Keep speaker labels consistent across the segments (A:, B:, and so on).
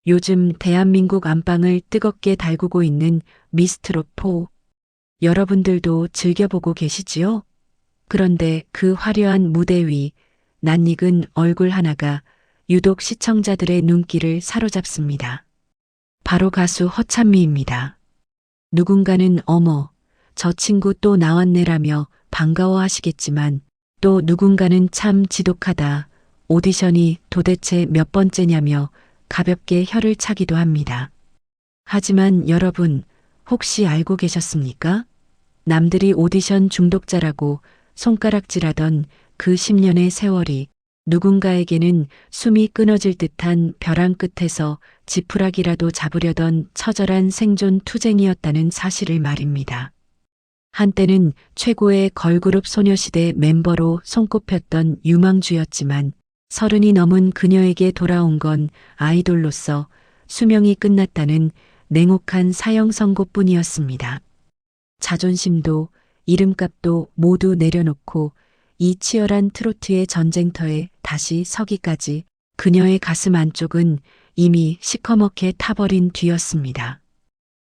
A: 요즘 대한민국 안방을 뜨겁게 달구고 있는 미스트롯 4. 여러분들도 즐겨보고 계시지요? 그런데 그 화려한 무대 위 낯익은 얼굴 하나가 유독 시청자들의 눈길을 사로잡습니다. 바로 가수 허찬미입니다. 누군가는 어머, 저 친구 또 나왔네라며 반가워하시겠지만 또 누군가는 참 지독하다. 오디션이 도대체 몇 번째냐며 가볍게 혀를 차기도 합니다. 하지만 여러분, 혹시 알고 계셨습니까? 남들이 오디션 중독자라고 손가락질하던 그 10년의 세월이 누군가에게는 숨이 끊어질 듯한 벼랑 끝에서 지푸라기라도 잡으려던 처절한 생존 투쟁이었다는 사실을 말입니다. 한때는 최고의 걸그룹 소녀시대 멤버로 손꼽혔던 유망주였지만 30이 넘은 그녀에게 돌아온 건 아이돌로서 수명이 끝났다는 냉혹한 사형 선고뿐이었습니다. 자존심도 이름값도 모두 내려놓고 이 치열한 트로트의 전쟁터에 다시 서기까지 그녀의 가슴 안쪽은 이미 시커멓게 타버린 뒤였습니다.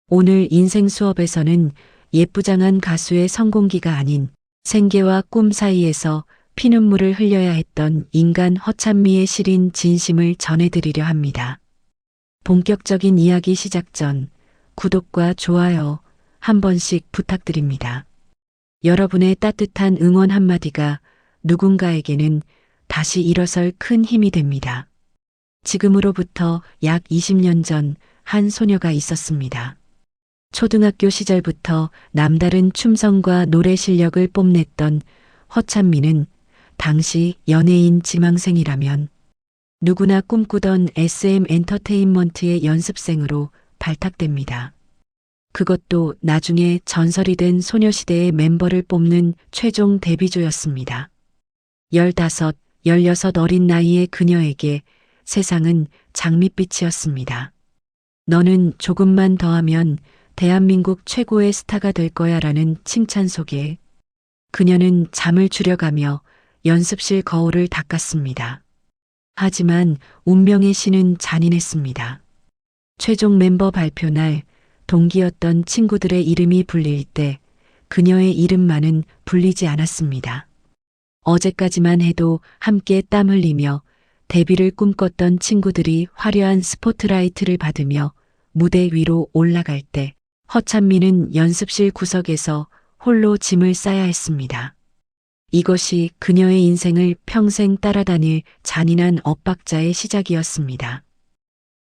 A: 오늘 인생 수업에서는 예쁘장한 가수의 성공기가 아닌 생계와 꿈 사이에서 피눈물을 흘려야 했던 인간 허찬미의 시린 진심을 전해드리려 합니다. 본격적인 이야기 시작 전 구독과 좋아요 한 번씩 부탁드립니다. 여러분의 따뜻한 응원 한마디가 누군가에게는 다시 일어설 큰 힘이 됩니다. 지금으로부터 약 20년 전 한 소녀가 있었습니다. 초등학교 시절부터 남다른 춤성과 노래 실력을 뽐냈던 허찬미는 당시 연예인 지망생이라면 누구나 꿈꾸던 SM 엔터테인먼트의 연습생으로 발탁됩니다. 그것도 나중에 전설이 된 소녀시대의 멤버를 뽑는 최종 데뷔조였습니다. 15, 16 어린 나이의 그녀에게 세상은 장밋빛이었습니다. 너는 조금만 더 하면 대한민국 최고의 스타가 될 거야 라는 칭찬 속에 그녀는 잠을 줄여가며 연습실 거울을 닦았습니다. 하지만 운명의 신은 잔인했습니다. 최종 멤버 발표 날 동기였던 친구들의 이름이 불릴 때 그녀의 이름만은 불리지 않았습니다. 어제까지만 해도 함께 땀 흘리며 데뷔를 꿈꿨던 친구들이 화려한 스포트라이트를 받으며 무대 위로 올라갈 때 허찬미는 연습실 구석에서 홀로 짐을 싸야 했습니다. 이것이 그녀의 인생을 평생 따라다닐 잔인한 엇박자의 시작이었습니다.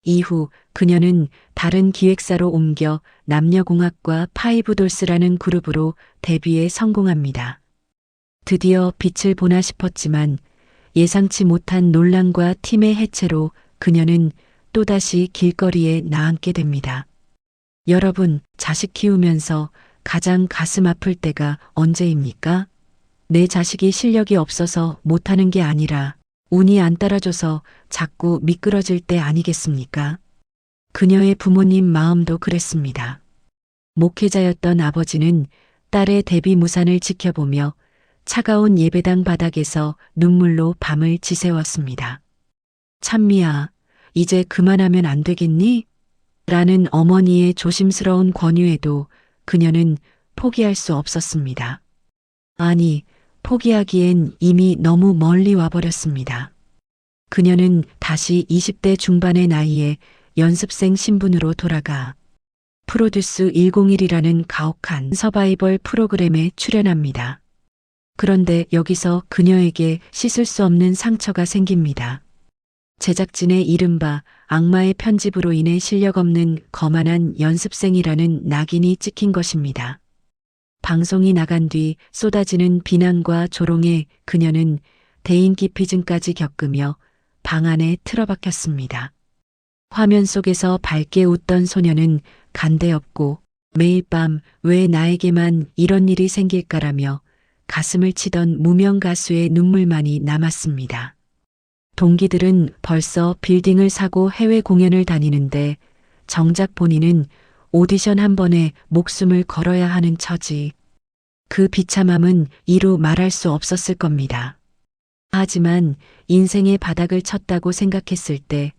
A: 이후 그녀는 다른 기획사로 옮겨 남녀공학과 파이브돌스라는 그룹으로 데뷔에 성공합니다. 드디어 빛을 보나 싶었지만 예상치 못한 논란과 팀의 해체로 그녀는 또다시 길거리에 나앉게 됩니다. 여러분, 자식 키우면서 가장 가슴 아플 때가 언제입니까? 내 자식이 실력이 없어서 못하는 게 아니라 운이 안 따라줘서 자꾸 미끄러질 때 아니겠습니까? 그녀의 부모님 마음도 그랬습니다. 목회자였던 아버지는 딸의 데뷔 무산을 지켜보며 차가운 예배당 바닥에서 눈물로 밤을 지새웠습니다. 찬미야, 이제 그만하면 안 되겠니? 라는 어머니의 조심스러운 권유에도 그녀는 포기할 수 없었습니다. 아니, 포기하기엔 이미 너무 멀리 와버렸습니다. 그녀는 다시 20대 중반의 나이에 연습생 신분으로 돌아가 프로듀스 101이라는 가혹한 서바이벌 프로그램에 출연합니다. 그런데 여기서 그녀에게 씻을 수 없는 상처가 생깁니다. 제작진의 이른바 악마의 편집으로 인해 실력 없는 거만한 연습생이라는 낙인이 찍힌 것입니다. 방송이 나간 뒤 쏟아지는 비난과 조롱에 그녀는 대인기피증까지 겪으며 방 안에 틀어박혔습니다. 화면 속에서 밝게 웃던 소녀는 간대없고 매일 밤 왜 나에게만 이런 일이 생길까라며 가슴을 치던 무명 가수의 눈물만이 남았습니다. 동기들은 벌써 빌딩을 사고 해외 공연을 다니는데 정작 본인은 오디션 한 번에 목숨을 걸어야 하는 처지. 그 비참함은 이루 말할 수 없었을 겁니다. 하지만 인생의 바닥을 쳤다고 생각했을 때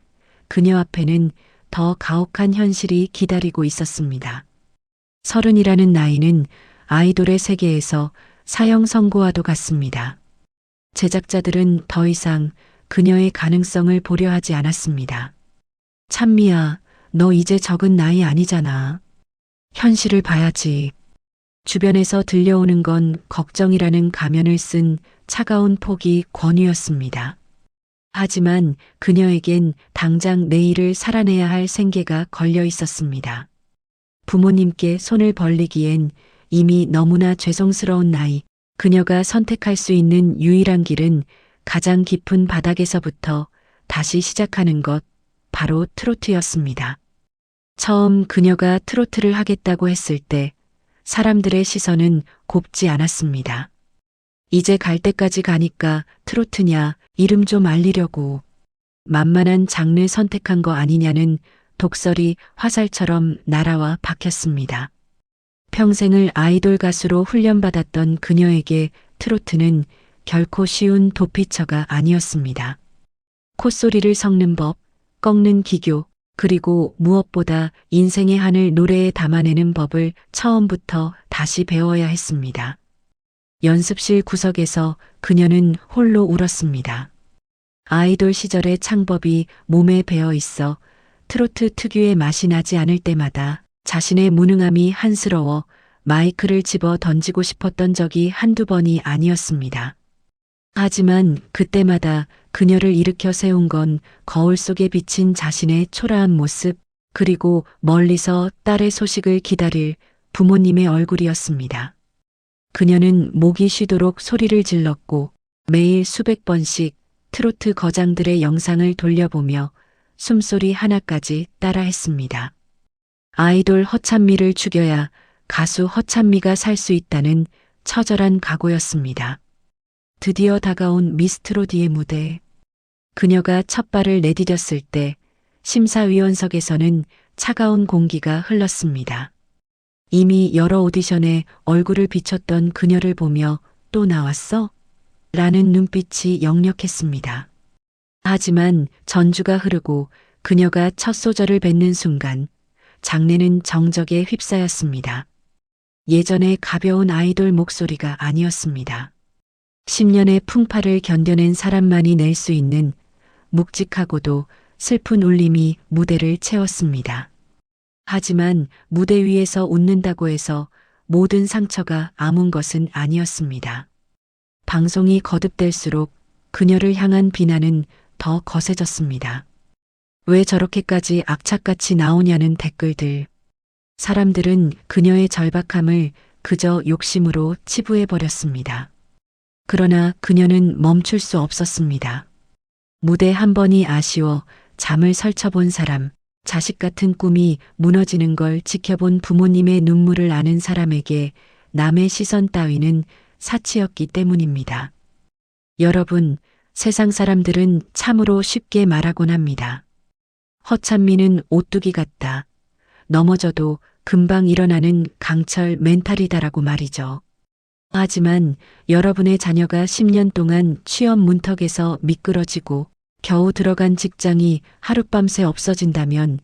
A: 그녀 앞에는 더 가혹한 현실이 기다리고 있었습니다. 30이라는 나이는 아이돌의 세계에서 사형 선고와도 같습니다. 제작자들은 더 이상 그녀의 가능성을 보려 하지 않았습니다. 찬미야, 너 이제 적은 나이 아니잖아. 현실을 봐야지. 주변에서 들려오는 건 걱정이라는 가면을 쓴 차가운 폭이 권유였습니다. 하지만 그녀에겐 당장 내일을 살아내야 할 생계가 걸려 있었습니다. 부모님께 손을 벌리기엔 이미 너무나 죄송스러운 나이, 그녀가 선택할 수 있는 유일한 길은 가장 깊은 바닥에서부터 다시 시작하는 것, 바로 트로트였습니다. 처음 그녀가 트로트를 하겠다고 했을 때 사람들의 시선은 곱지 않았습니다. 이제 갈 때까지 가니까 트로트냐, 이름 좀 알리려고. 만만한 장르 선택한 거 아니냐는 독설이 화살처럼 날아와 박혔습니다. 평생을 아이돌 가수로 훈련받았던 그녀에게 트로트는 결코 쉬운 도피처가 아니었습니다. 콧소리를 섞는 법, 꺾는 기교, 그리고 무엇보다 인생의 한을 노래에 담아내는 법을 처음부터 다시 배워야 했습니다. 연습실 구석에서 그녀는 홀로 울었습니다. 아이돌 시절의 창법이 몸에 배어 있어 트로트 특유의 맛이 나지 않을 때마다 자신의 무능함이 한스러워 마이크를 집어 던지고 싶었던 적이 한두 번이 아니었습니다. 하지만 그때마다 그녀를 일으켜 세운 건 거울 속에 비친 자신의 초라한 모습, 그리고 멀리서 딸의 소식을 기다릴 부모님의 얼굴이었습니다. 그녀는 목이 쉬도록 소리를 질렀고 매일 수백 번씩 트로트 거장들의 영상을 돌려보며 숨소리 하나까지 따라했습니다. 아이돌 허찬미를 죽여야 가수 허찬미가 살 수 있다는 처절한 각오였습니다. 드디어 다가온 미스트롯의 무대. 그녀가 첫 발을 내디뎠을 때 심사위원석에서는 차가운 공기가 흘렀습니다. 이미 여러 오디션에 얼굴을 비췄던 그녀를 보며 또 나왔어? 라는 눈빛이 역력했습니다. 하지만 전주가 흐르고 그녀가 첫 소절을 뱉는 순간 장내는 정적에 휩싸였습니다. 예전의 가벼운 아이돌 목소리가 아니었습니다. 10년의 풍파를 견뎌낸 사람만이 낼 수 있는 묵직하고도 슬픈 울림이 무대를 채웠습니다. 하지만 무대 위에서 웃는다고 해서 모든 상처가 아문 것은 아니었습니다. 방송이 거듭될수록 그녀를 향한 비난은 더 거세졌습니다. 왜 저렇게까지 악착같이 나오냐는 댓글들. 사람들은 그녀의 절박함을 그저 욕심으로 치부해버렸습니다. 그러나 그녀는 멈출 수 없었습니다. 무대 한 번이 아쉬워 잠을 설쳐본 사람, 자식 같은 꿈이 무너지는 걸 지켜본 부모님의 눈물을 아는 사람에게 남의 시선 따위는 사치였기 때문입니다. 여러분, 세상 사람들은 참으로 쉽게 말하곤 합니다. 허찬미는 오뚜기 같다. 넘어져도 금방 일어나는 강철 멘탈이다라고 말이죠. 하지만 여러분의 자녀가 10년 동안 취업 문턱에서 미끄러지고 겨우 들어간 직장이 하룻밤새 없어진다면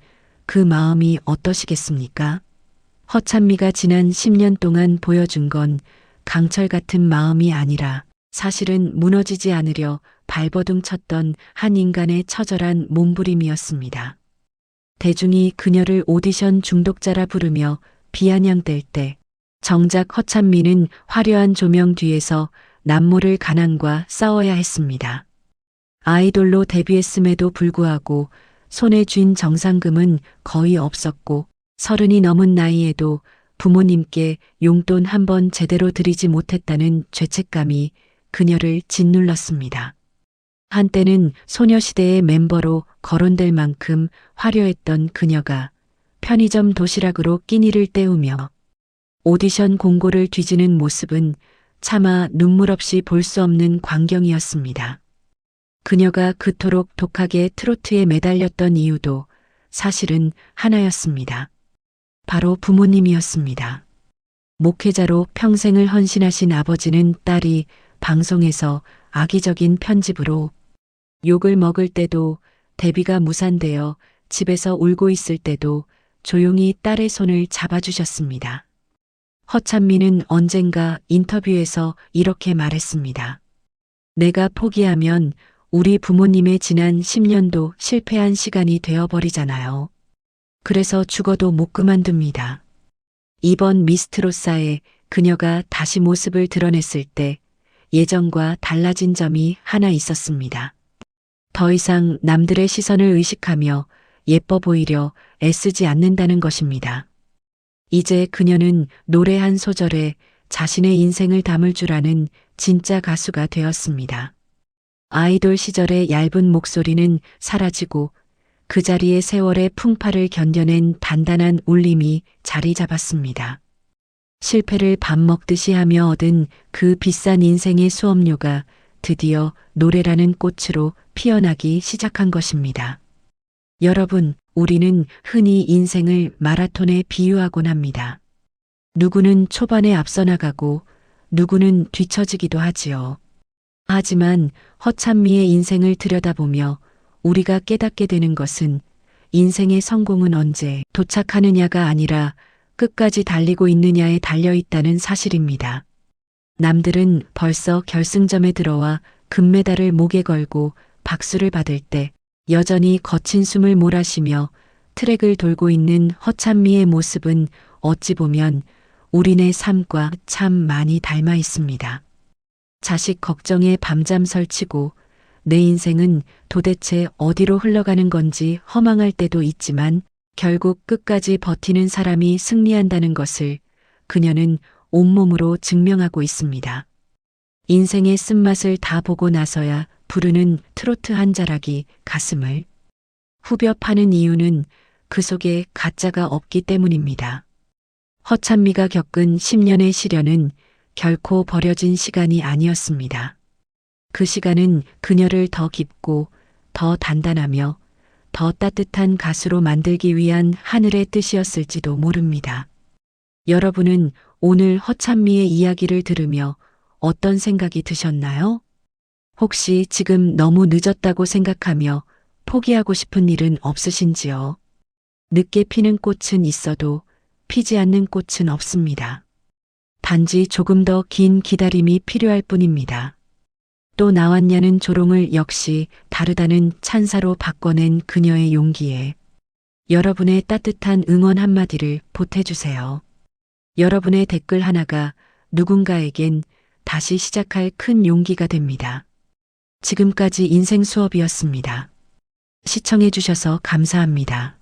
A: 그 마음이 어떠시겠습니까? 허찬미가 지난 10년 동안 보여준 건 강철 같은 마음이 아니라 사실은 무너지지 않으려 발버둥 쳤던 한 인간의 처절한 몸부림이었습니다. 대중이 그녀를 오디션 중독자라 부르며 비아냥댈 때 정작 허찬미는 화려한 조명 뒤에서 남모를 가난과 싸워야 했습니다. 아이돌로 데뷔했음에도 불구하고 손에 쥔 정상금은 거의 없었고 30이 넘은 나이에도 부모님께 용돈 한 번 제대로 드리지 못했다는 죄책감이 그녀를 짓눌렀습니다. 한때는 소녀시대의 멤버로 거론될 만큼 화려했던 그녀가 편의점 도시락으로 끼니를 때우며 오디션 공고를 뒤지는 모습은 차마 눈물 없이 볼 수 없는 광경이었습니다. 그녀가 그토록 독하게 트로트에 매달렸던 이유도 사실은 하나였습니다. 바로 부모님이었습니다. 목회자로 평생을 헌신하신 아버지는 딸이 방송에서 악의적인 편집으로 욕을 먹을 때도 데뷔가 무산되어 집에서 울고 있을 때도 조용히 딸의 손을 잡아주셨습니다. 허찬미는 언젠가 인터뷰에서 이렇게 말했습니다. 내가 포기하면 우리 부모님의 지난 10년도 실패한 시간이 되어버리잖아요. 그래서 죽어도 못 그만둡니다. 이번 미스트로사에 그녀가 다시 모습을 드러냈을 때 예전과 달라진 점이 하나 있었습니다. 더 이상 남들의 시선을 의식하며 예뻐 보이려 애쓰지 않는다는 것입니다. 이제 그녀는 노래 한 소절에 자신의 인생을 담을 줄 아는 진짜 가수가 되었습니다. 아이돌 시절의 얇은 목소리는 사라지고 그 자리에 세월의 풍파를 견뎌낸 단단한 울림이 자리 잡았습니다. 실패를 밥 먹듯이 하며 얻은 그 비싼 인생의 수업료가 드디어 노래라는 꽃으로 피어나기 시작한 것입니다. 여러분, 우리는 흔히 인생을 마라톤에 비유하곤 합니다. 누구는 초반에 앞서 나가고 누구는 뒤처지기도 하지요. 하지만 허찬미의 인생을 들여다보며 우리가 깨닫게 되는 것은 인생의 성공은 언제 도착하느냐가 아니라 끝까지 달리고 있느냐에 달려 있다는 사실입니다. 남들은 벌써 결승점에 들어와 금메달을 목에 걸고 박수를 받을 때 여전히 거친 숨을 몰아쉬며 트랙을 돌고 있는 허찬미의 모습은 어찌 보면 우리네 삶과 참 많이 닮아 있습니다. 자식 걱정에 밤잠 설치고 내 인생은 도대체 어디로 흘러가는 건지 허망할 때도 있지만 결국 끝까지 버티는 사람이 승리한다는 것을 그녀는 온몸으로 증명하고 있습니다. 인생의 쓴맛을 다 보고 나서야 부르는 트로트 한 자락이 가슴을 후벼 파는 이유는 그 속에 가짜가 없기 때문입니다. 허찬미가 겪은 10년의 시련은 결코 버려진 시간이 아니었습니다. 그 시간은 그녀를 더 깊고 더 단단하며 더 따뜻한 가수로 만들기 위한 하늘의 뜻이었을지도 모릅니다. 여러분은 오늘 허찬미의 이야기를 들으며 어떤 생각이 드셨나요? 혹시 지금 너무 늦었다고 생각하며 포기하고 싶은 일은 없으신지요? 늦게 피는 꽃은 있어도 피지 않는 꽃은 없습니다. 단지 조금 더 긴 기다림이 필요할 뿐입니다. 또 나왔냐는 조롱을 역시 다르다는 찬사로 바꿔낸 그녀의 용기에 여러분의 따뜻한 응원 한마디를 보태주세요. 여러분의 댓글 하나가 누군가에겐 다시 시작할 큰 용기가 됩니다. 지금까지 인생 수업이었습니다. 시청해 주셔서 감사합니다.